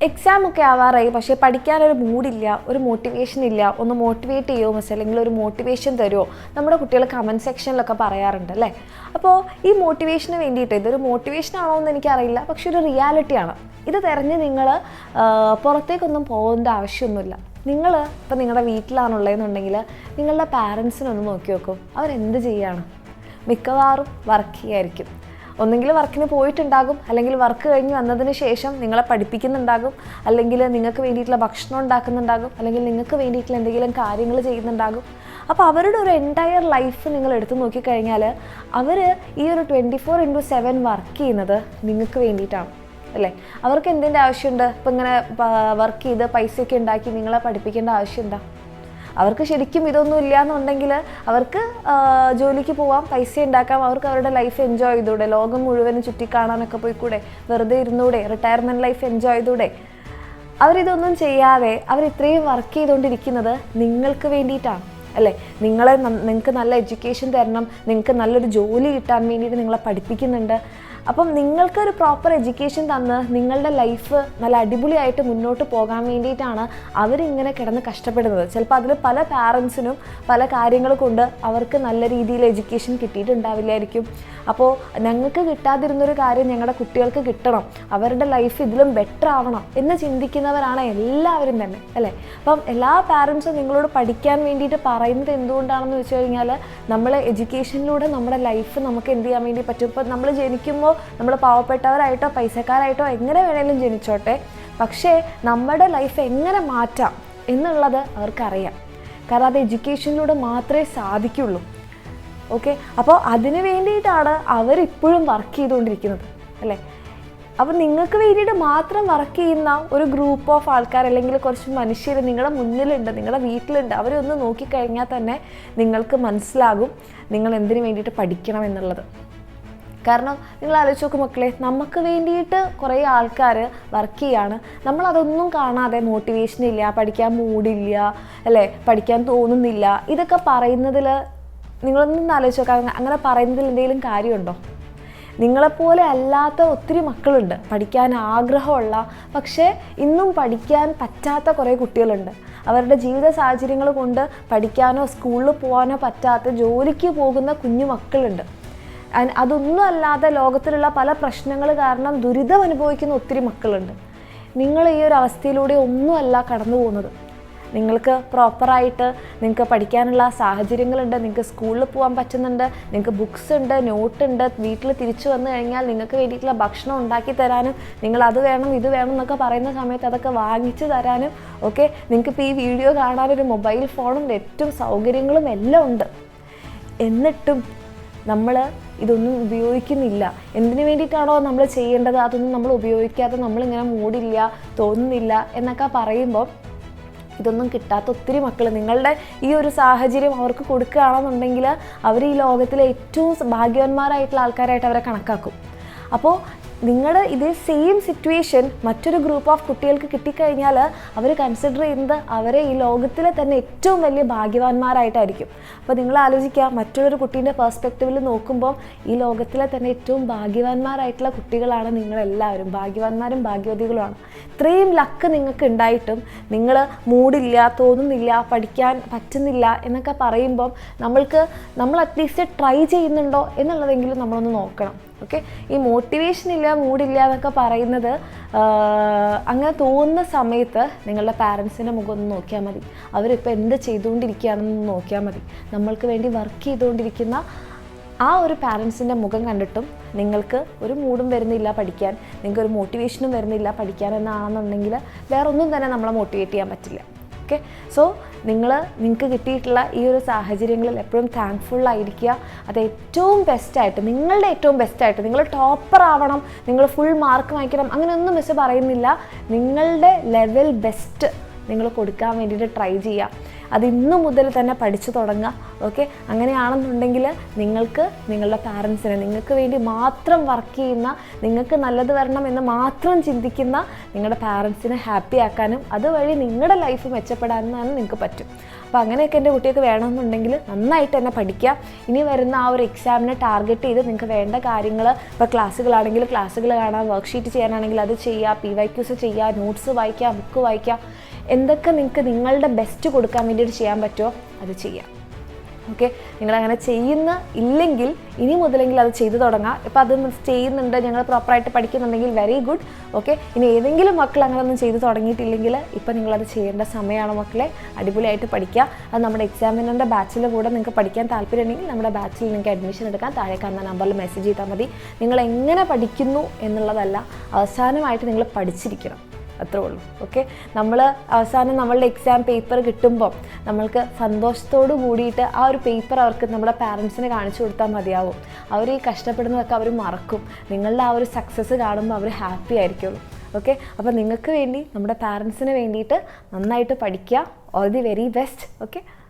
Exam ഒക്കെ ആവാറായി, പക്ഷേ പഠിക്കാനൊരു മൂഡില്ല, ഒരു മോട്ടിവേഷൻ ഇല്ല. ഒന്ന് മോട്ടിവേറ്റ് ചെയ്യുമോ മിസ്, അല്ലെങ്കിൽ ഒരു മോട്ടിവേഷൻ തരുമോ? നമ്മുടെ കുട്ടികൾ കമൻറ്റ് സെക്ഷനിലൊക്കെ പറയാറുണ്ട് അല്ലേ. അപ്പോൾ ഈ മോട്ടിവേഷന് വേണ്ടിയിട്ട്, ഇതൊരു മോട്ടിവേഷൻ ആണോ എന്ന് എനിക്കറിയില്ല, പക്ഷെ ഒരു റിയാലിറ്റിയാണ്. ഇത് തിരഞ്ഞ് നിങ്ങൾ പുറത്തേക്കൊന്നും പോകേണ്ട ആവശ്യമൊന്നുമില്ല. നിങ്ങൾ ഇപ്പോൾ നിങ്ങളുടെ വീട്ടിലാണുള്ളതെന്നുണ്ടെങ്കിൽ നിങ്ങളുടെ പാരൻസിനൊന്ന് നോക്കി നോക്കും, അവരെന്ത് ചെയ്യുകയാണ്? മിക്കവാറും വർക്ക് ചെയ്യായിരിക്കും. ഒന്നെങ്കിൽ വർക്കിന് പോയിട്ടുണ്ടാകും, അല്ലെങ്കിൽ വർക്ക് കഴിഞ്ഞ് വന്നതിന് ശേഷം നിങ്ങളെ പഠിപ്പിക്കുന്നുണ്ടാകും, അല്ലെങ്കിൽ നിങ്ങൾക്ക് വേണ്ടിയിട്ടുള്ള ഭക്ഷണം ഉണ്ടാക്കുന്നുണ്ടാകും, അല്ലെങ്കിൽ നിങ്ങൾക്ക് വേണ്ടിയിട്ടുള്ള എന്തെങ്കിലും കാര്യങ്ങൾ ചെയ്യുന്നുണ്ടാകും. അപ്പോൾ അവരുടെ ഒരു എൻറ്റയർ ലൈഫ് നിങ്ങൾ എടുത്തു നോക്കിക്കഴിഞ്ഞാൽ അവർ ഈ ഒരു 24/7 വർക്ക് ചെയ്യുന്നത് നിങ്ങൾക്ക് വേണ്ടിയിട്ടാണ് അല്ലേ. അവർക്ക് എന്തിൻ്റെ ആവശ്യമുണ്ട്? ഇപ്പം ഇങ്ങനെ വർക്ക് ചെയ്ത് പൈസയൊക്കെ ഉണ്ടാക്കി നിങ്ങളെ പഠിപ്പിക്കേണ്ട ആവശ്യം എന്താ? അവർക്ക് ശരിക്കും ഇതൊന്നും ഇല്ല എന്നുണ്ടെങ്കിൽ അവർക്ക് ജോലിക്ക് പോവാം, പൈസ ഉണ്ടാക്കാം, അവർക്ക് അവരുടെ ലൈഫ് എൻജോയ് ചെയ്തൂടെ, ലോകം മുഴുവനും ചുറ്റിക്കാണാനൊക്കെ പോയിക്കൂടെ, വെറുതെ ഇരുന്നൂടെ, റിട്ടയർമെൻറ്റ് ലൈഫ് എൻജോയ് ചെയ്തൂടെ. അവരിതൊന്നും ചെയ്യാതെ അവരിത്രയും വർക്ക് ചെയ്തുകൊണ്ടിരിക്കുന്നത് നിങ്ങൾക്ക് വേണ്ടിയിട്ടാണ് അല്ലേ. നിങ്ങൾക്ക് നല്ല എഡ്യൂക്കേഷൻ തരണം, നിങ്ങൾക്ക് നല്ലൊരു ജോലി കിട്ടാൻ വേണ്ടിയിട്ട് നിങ്ങളെ പഠിപ്പിക്കുന്നുണ്ട്. അപ്പം നിങ്ങൾക്കൊരു പ്രോപ്പർ എഡ്യൂക്കേഷൻ തന്ന് നിങ്ങളുടെ ലൈഫ് നല്ല അടിപൊളിയായിട്ട് മുന്നോട്ട് പോകാൻ വേണ്ടിയിട്ടാണ് അവരിങ്ങനെ കിടന്ന് കഷ്ടപ്പെടുന്നത്. ചിലപ്പോൾ അതിൽ പല പാരൻസിനും പല കാര്യങ്ങൾ കൊണ്ട് അവർക്ക് നല്ല രീതിയിൽ എഡ്യൂക്കേഷൻ കിട്ടിയിട്ടുണ്ടാവില്ലായിരിക്കും. അപ്പോൾ ഞങ്ങൾക്ക് കിട്ടാതിരുന്നൊരു കാര്യം ഞങ്ങളുടെ കുട്ടികൾക്ക് കിട്ടണം, അവരുടെ ലൈഫ് ഇതിലും ബെറ്റർ ആവണം എന്ന് ചിന്തിക്കുന്നവരാണ് എല്ലാവരും തന്നെ അല്ലേ. അപ്പം എല്ലാ പാരൻസും നിങ്ങളോട് പഠിക്കാൻ വേണ്ടിയിട്ട് പറയുന്നത് എന്തുകൊണ്ടാണെന്ന് വെച്ച് കഴിഞ്ഞാൽ, നമ്മൾ എഡ്യൂക്കേഷനിലൂടെ നമ്മുടെ ലൈഫ് നമുക്ക് എന്ത് ചെയ്യാൻ വേണ്ടി പറ്റും. ഇപ്പോൾ നമ്മൾ ജനിക്കുമ്പോൾ നമ്മൾ പാവപ്പെട്ടവരായിട്ടോ പൈസക്കാരായിട്ടോ എങ്ങനെ വേണേലും ജനിച്ചോട്ടെ, പക്ഷേ നമ്മുടെ ലൈഫ് എങ്ങനെ മാറ്റാം എന്നുള്ളത് അവർക്കറിയാം. കാരണം അത് എഡ്യൂക്കേഷനിലൂടെ മാത്രമേ സാധിക്കുള്ളൂ. ഓക്കെ, അപ്പോൾ അതിന് വേണ്ടിയിട്ടാണ് അവരിപ്പോഴും വർക്ക് ചെയ്തുകൊണ്ടിരിക്കുന്നത് അല്ലേ. അപ്പോൾ നിങ്ങൾക്ക് വേണ്ടിയിട്ട് മാത്രം വർക്ക് ചെയ്യുന്ന ഒരു ഗ്രൂപ്പ് ഓഫ് ആൾക്കാർ, അല്ലെങ്കിൽ കുറച്ച് മനുഷ്യർ നിങ്ങളുടെ മുന്നിലുണ്ട്, നിങ്ങളുടെ വീട്ടിലുണ്ട്. അവരൊന്ന് നോക്കിക്കഴിഞ്ഞാൽ തന്നെ നിങ്ങൾക്ക് മനസ്സിലാകും നിങ്ങൾ എന്തിനു വേണ്ടിയിട്ട് പഠിക്കണം എന്നുള്ളത്. കാരണം നിങ്ങൾ ആലോചിച്ച് നോക്കും മക്കളെ, നമുക്ക് വേണ്ടിയിട്ട് കുറേ ആൾക്കാർ വർക്ക് ചെയ്യാണ്, നമ്മളതൊന്നും കാണാതെ മോട്ടിവേഷനില്ല, പഠിക്കാൻ മൂടില്ല അല്ലേ, പഠിക്കാൻ തോന്നുന്നില്ല, ഇതൊക്കെ പറയുന്നതിൽ നിങ്ങളൊന്നും ആലോചിച്ച് നോക്കാം. അങ്ങനെ പറയുന്നതിൽ എന്തെങ്കിലും കാര്യമുണ്ടോ? നിങ്ങളെപ്പോലെ അല്ലാത്ത ഒത്തിരി മക്കളുണ്ട്, പഠിക്കാൻ ആഗ്രഹമുള്ള പക്ഷേ ഇന്നും പഠിക്കാൻ പറ്റാത്ത കുറേ കുട്ടികളുണ്ട്. അവരുടെ ജീവിത സാഹചര്യങ്ങൾ കൊണ്ട് പഠിക്കാനോ സ്കൂളിൽ പോകാനോ പറ്റാത്ത ജോലിക്ക് പോകുന്ന കുഞ്ഞു മക്കളുണ്ട്. അതൊന്നും അല്ലാതെ ലോകത്തിലുള്ള പല പ്രശ്നങ്ങൾ കാരണം ദുരിതം അനുഭവിക്കുന്ന ഒത്തിരി മക്കളുണ്ട്. നിങ്ങൾ ഈ ഒരു അവസ്ഥയിലൂടെ ഒന്നുമല്ല കടന്നു പോകുന്നത്. നിങ്ങൾക്ക് പ്രോപ്പറായിട്ട് നിങ്ങൾക്ക് പഠിക്കാനുള്ള സാഹചര്യങ്ങളുണ്ട്, നിങ്ങൾക്ക് സ്കൂളിൽ പോകാൻ പറ്റുന്നുണ്ട്, നിങ്ങൾക്ക് ബുക്സ് ഉണ്ട്, നോട്ടുണ്ട്, വീട്ടിൽ തിരിച്ചു വന്നു കഴിഞ്ഞാൽ നിങ്ങൾക്ക് വേണ്ടിയിട്ടുള്ള ഭക്ഷണം ഉണ്ടാക്കി തരാനും, നിങ്ങൾ അത് വേണം ഇത് വേണം എന്നൊക്കെ പറയുന്ന സമയത്ത് അതൊക്കെ വാങ്ങിച്ചു തരാനും ഒക്കെ നിങ്ങൾക്കിപ്പോൾ ഈ വീഡിയോ കാണാനൊരു മൊബൈൽ ഫോണും നെറ്റും സൗകര്യങ്ങളും എല്ലാം ഉണ്ട്. എന്നിട്ടും നമ്മൾ ഇതൊന്നും ഉപയോഗിക്കുന്നില്ല. എന്തിനു വേണ്ടിയിട്ടാണോ നമ്മൾ ചെയ്യേണ്ടത് അതൊന്നും നമ്മൾ ഉപയോഗിക്കാതെ നമ്മളിങ്ങനെ മൂടില്ല, തോന്നുന്നില്ല എന്നൊക്കെ പറയുമ്പോൾ ഇതൊന്നും കിട്ടാത്ത ഒത്തിരി മക്കൾ, നിങ്ങളുടെ ഈ ഒരു സാഹചര്യം അവർക്ക് കൊടുക്കുകയാണെന്നുണ്ടെങ്കിൽ അവർ ഈ ലോകത്തിലെ ഏറ്റവും ഭാഗ്യവാന്മാരായിട്ടുള്ള ആൾക്കാരായിട്ട് അവരെ കണക്കാക്കും. അപ്പോൾ നിങ്ങളുടെ ഇതേ സെയിം സിറ്റുവേഷൻ മറ്റൊരു ഗ്രൂപ്പ് ഓഫ് കുട്ടികൾക്ക് കിട്ടിക്കഴിഞ്ഞാൽ അവർ കൺസിഡർ ചെയ്യുന്നത് അവരെ ഈ ലോകത്തിലെ തന്നെ ഏറ്റവും വലിയ ഭാഗ്യവാന്മാരായിട്ടായിരിക്കും. അപ്പോൾ നിങ്ങൾ ആലോചിക്കുക, മറ്റുള്ളൊരു കുട്ടീൻ്റെ പെർസ്പെക്റ്റീവിൽ നോക്കുമ്പോൾ ഈ ലോകത്തിലെ തന്നെ ഏറ്റവും ഭാഗ്യവാന്മാരായിട്ടുള്ള കുട്ടികളാണ് നിങ്ങളെല്ലാവരും. ഭാഗ്യവാന്മാരും ഭാഗ്യവതികളുമാണ്. ഇത്രയും ലക്ക് നിങ്ങൾക്ക് ഉണ്ടായിട്ടും നിങ്ങൾ മൂടില്ല, തോന്നുന്നില്ല, പഠിക്കാൻ പറ്റുന്നില്ല എന്നൊക്കെ പറയുമ്പം നമ്മൾ അറ്റ്ലീസ്റ്റ് ട്രൈ ചെയ്യുന്നുണ്ടോ എന്നുള്ളതെങ്കിലും നമ്മളൊന്ന് നോക്കണം. ഓക്കെ, ഈ മോട്ടിവേഷൻ ഇല്ല, മൂടില്ല എന്നൊക്കെ പറയുന്നത് അങ്ങനെ തോന്നുന്ന സമയത്ത് നിങ്ങളുടെ പാരൻസിൻ്റെ മുഖം ഒന്ന് നോക്കിയാൽ മതി. അവരിപ്പോൾ എന്ത് ചെയ്തുകൊണ്ടിരിക്കുകയാണെന്ന് നോക്കിയാൽ മതി. നമ്മൾക്ക് വേണ്ടി വർക്ക് ചെയ്തുകൊണ്ടിരിക്കുന്ന ആ ഒരു പാരൻസിൻ്റെ മുഖം കണ്ടിട്ടും നിങ്ങൾക്ക് ഒരു മൂഡും വരുന്നില്ല പഠിക്കാൻ, നിങ്ങൾക്കൊരു മോട്ടിവേഷനും വരുന്നില്ല പഠിക്കാൻ എന്നാണെന്നുണ്ടെങ്കിൽ വേറെ ഒന്നും തന്നെ നമ്മളെ മോട്ടിവേറ്റ് ചെയ്യാൻ പറ്റില്ല. ഓക്കെ, സോ നിങ്ങൾക്ക് കിട്ടിയിട്ടുള്ള ഈ ഒരു സാഹചര്യങ്ങളിൽ എപ്പോഴും താങ്ക്ഫുള്ളായിരിക്കുക. അത് ഏറ്റവും ബെസ്റ്റായിട്ട്, നിങ്ങളുടെ ഏറ്റവും ബെസ്റ്റായിട്ട്, നിങ്ങൾ ടോപ്പർ ആവണം, നിങ്ങൾ ഫുൾ മാർക്ക് വാങ്ങിക്കണം അങ്ങനെയൊന്നും മിസ് പറയുന്നില്ല. നിങ്ങളുടെ ലെവൽ ബെസ്റ്റ് നിങ്ങൾ കൊടുക്കാൻ വേണ്ടിയിട്ട് ട്രൈ ചെയ്യുക. അത് ഇന്നു മുതൽ തന്നെ പഠിച്ചു തുടങ്ങുക. ഓക്കെ, അങ്ങനെയാണെന്നുണ്ടെങ്കിൽ നിങ്ങൾക്ക് നിങ്ങളുടെ പാരൻസിനെ, നിങ്ങൾക്ക് വേണ്ടി മാത്രം വർക്ക് ചെയ്യുന്ന, നിങ്ങൾക്ക് നല്ലത് വരണം എന്ന് മാത്രം ചിന്തിക്കുന്ന നിങ്ങളുടെ പാരൻസിനെ ഹാപ്പി ആക്കാനും അതുവഴി നിങ്ങളുടെ ലൈഫ് മെച്ചപ്പെടാനും നിങ്ങൾക്ക് പറ്റും. അപ്പോൾ അങ്ങനെയൊക്കെ എൻ്റെ കുട്ടിയൊക്കെ വേണമെന്നുണ്ടെങ്കിൽ നന്നായിട്ട് തന്നെ പഠിക്കുക. ഇനി വരുന്ന ആ ഒരു എക്സാമിനെ ടാർഗറ്റ് ചെയ്ത് നിങ്ങൾക്ക് വേണ്ട കാര്യങ്ങൾ, ഇപ്പോൾ ക്ലാസ്സുകളാണെങ്കിൽ ക്ലാസ്സുകൾ കാണാം, വർക്ക്ഷീറ്റ് ചെയ്യാനാണെങ്കിൽ അത് ചെയ്യുക, PYQs ചെയ്യുക, നോട്ട്സ് വായിക്കുക, ബുക്ക് വായിക്കുക, എന്തൊക്കെ നിങ്ങൾക്ക് നിങ്ങളുടെ ബെസ്റ്റ് കൊടുക്കാൻ വേണ്ടിയിട്ട് ചെയ്യാൻ പറ്റുമോ അത് ചെയ്യുക. ഓക്കെ, നിങ്ങളങ്ങനെ ഇല്ലെങ്കിൽ ഇനി മുതലെങ്കിൽ അത് ചെയ്തു തുടങ്ങാം. ഇപ്പോൾ അത് ചെയ്യുന്നുണ്ട്, ഞങ്ങൾ പ്രോപ്പറായിട്ട് പഠിക്കുന്നുണ്ടെങ്കിൽ വെരി ഗുഡ്. ഓക്കെ, ഇനി ഏതെങ്കിലും മക്കൾ അങ്ങനെ ഒന്നും ചെയ്ത് തുടങ്ങിയിട്ടില്ലെങ്കിൽ ഇപ്പം നിങ്ങളത് ചെയ്യേണ്ട സമയമാണ് മക്കളെ. അടിപൊളിയായിട്ട് പഠിക്കുക. അത് നമ്മുടെ എക്സാമിനറിൻ്റെ ബാച്ചിൽ കൂടെ നിങ്ങൾക്ക് പഠിക്കാൻ താല്പര്യമുണ്ടെങ്കിൽ നമ്മുടെ ബാച്ചിൽ നിങ്ങൾക്ക് അഡ്മിഷൻ എടുക്കാൻ താഴെ കാണുന്ന നമ്പറിൽ മെസ്സേജ് ചെയ്താൽ മതി. നിങ്ങൾ എങ്ങനെ പഠിക്കുന്നു എന്നുള്ളതല്ല, അവസാനമായിട്ട് നിങ്ങൾ പഠിച്ചിരിക്കണം, അത്രേ ഉള്ളൂ. ഓക്കെ, നമ്മൾ അവസാനം നമ്മളുടെ എക്സാം പേപ്പർ കിട്ടുമ്പോൾ നമ്മൾക്ക് സന്തോഷത്തോടു കൂടിയിട്ട് ആ ഒരു പേപ്പർ അവർക്ക് നമ്മുടെ പാരൻസിന് കാണിച്ചു കൊടുത്താൽ മതിയാവും. അവർ ഈ കഷ്ടപ്പെടുന്നതൊക്കെ അവർ മറക്കും. നിങ്ങളുടെ ആ ഒരു സക്സസ് കാണുമ്പോൾ അവർ ഹാപ്പി ആയിരിക്കുള്ളൂ. ഓക്കെ, അപ്പോൾ നിങ്ങൾക്ക് വേണ്ടി, നമ്മുടെ പാരൻസിന് വേണ്ടിയിട്ട് നന്നായിട്ട് പഠിക്കുക. All the very best. Okay.